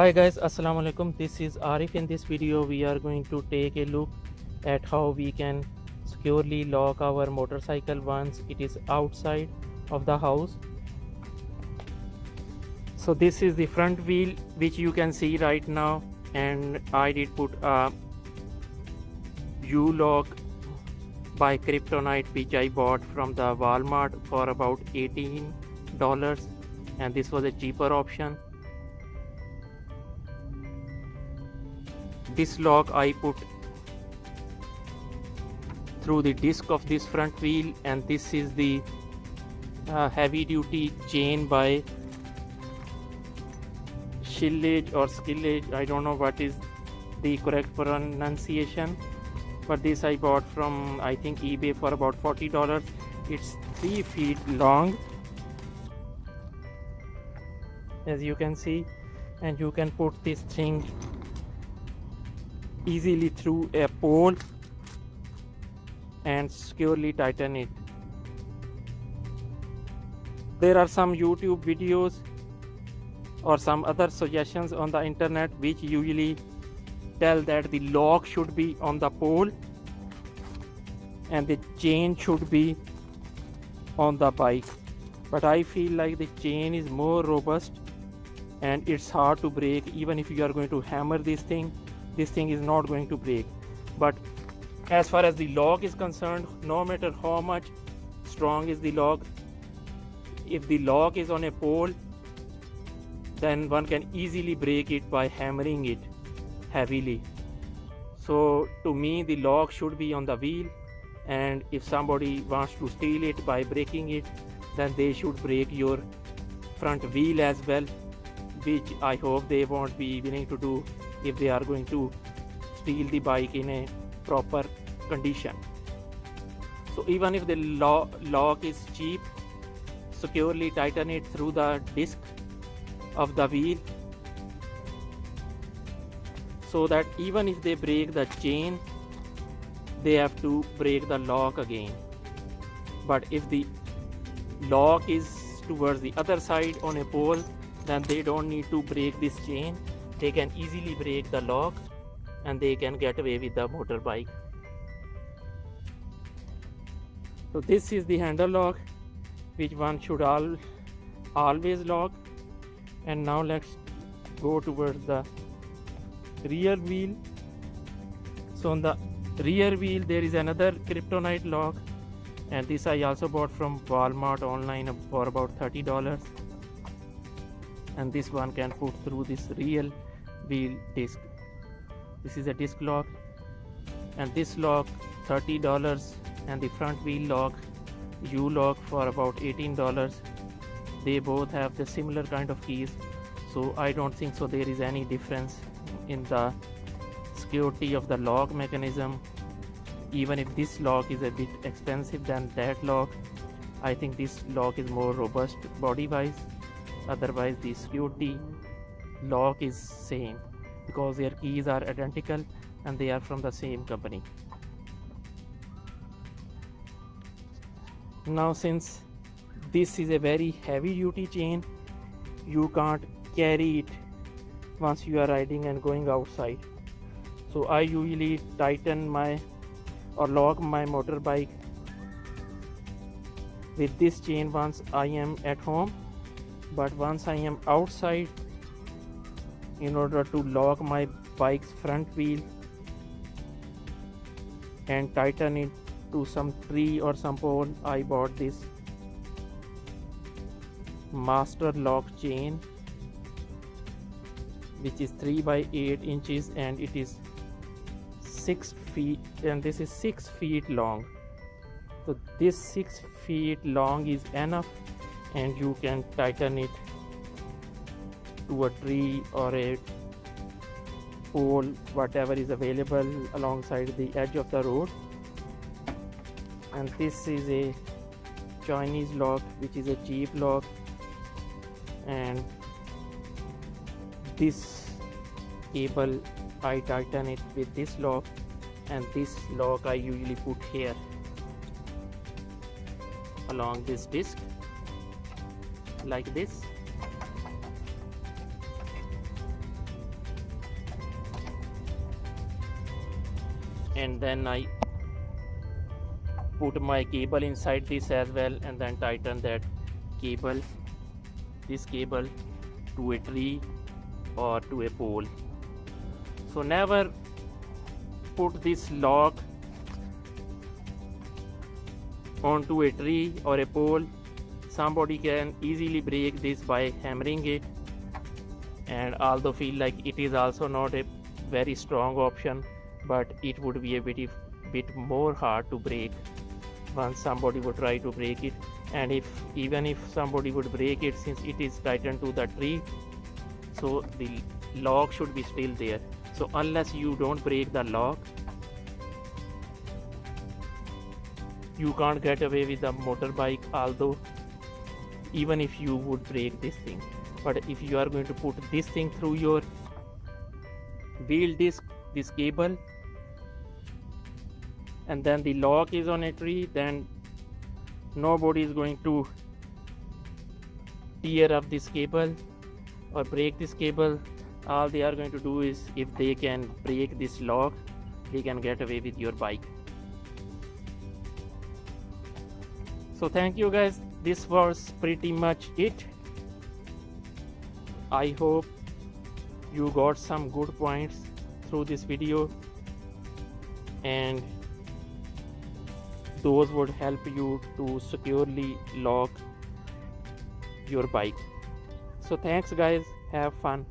Hi guys, assalamu alaikum. This is Arif. In this video we are going to take a look at how we can securely lock our motorcycle once it is outside of the house. So this is the front wheel which you can see right now, and I did put a Ulock by Kryptonite which I bought from the Walmart for about $18, and this was a cheaper option. This lock I put through the disc of this front wheel, and this is the heavy duty chain by Shillage or Skillage. I don't know what is the correct pronunciation, but this I bought from I think eBay for about $40. It's 3 feet long, as you can see, and you can put this thing easily through a pole and securely tighten it. There are some YouTube videos or some other suggestions on the internet which usually tell that the lock should be on the pole and the chain should be on the bike, but I feel like the chain is more robust and it's hard to break. Even if you are going to hammer this thing is not going to break. But as far as the lock is concerned, no matter how much strong is the lock, if the lock is on a pole, then one can easily break it by hammering it heavily. So to me, the lock should be on the wheel, and if somebody wants to steal it by breaking it, then they should break your front wheel as well, which I hope they won't be willing to do if they are going to steal the bike in a proper condition. So even if the lock is cheap, securely tighten it through the disc of the wheel, so that even if they break the chain, they have to break the lock again. But if the lock is towards the other side on a pole, then they don't need to break this chain. They can easily break the lock and they can get away with the motorbike. So this is the handle lock which one should always lock. And now let's go towards the rear wheel. So on the rear wheel there is another Kryptonite lock, and this I also bought from Walmart online for about $30, and this one can put through this rear wheel disc. This is a disc lock, and this lock $30, and the front wheel lock Ulock for about $18. They both have the similar kind of keys, so I don't think so there is any difference in the security of the lock mechanism. Even if this lock is a bit expensive than that lock, I think this lock is more robust body wise. Otherwise the security lock is same because their keys are identical and they are from the same company. Now since this is a very heavy duty chain, you can't carry it once you are riding and going outside. So I usually tighten or lock my motorbike with this chain once I am at home, but once I am outside, in order to lock my bike's front wheel and tighten it to some tree or some pole, I bought this master lock chain which is 3 by 8 inches, and it is 6 feet, and this is 6 feet long. So this 6 feet long is enough, and you can tighten it to a tree or a pole, whatever is available alongside the edge of the road. And this is a Chinese lock which is a cheap lock, and this cable I tighten it with this lock, and this lock I usually put here along this disc like this. and then I put my cable inside this as well, and then tighten that cable, this cable, to a tree or to a pole. So never put this lock onto a tree or a pole. Somebody can easily break this by hammering it, and although feel like it is also not a very strong option, but it would be a bit more hard to break once somebody would try to break it. And even if somebody would break it, since it is tightened to the tree, so the lock should be still there. So unless you don't break the lock, you can't get away with the motorbike, although even if you would break this thing. But if you are going to put this thing through your wheel disc, this cable, and then the lock is on a tree, then nobody is going to tear up this cable or break this cable. All they are going to do is, if they can break this lock, they can get away with your bike. So thank you guys, this was pretty much it. I hope you got some good points through this video, and those would help you to securely lock your bike. So thanks guys, have fun.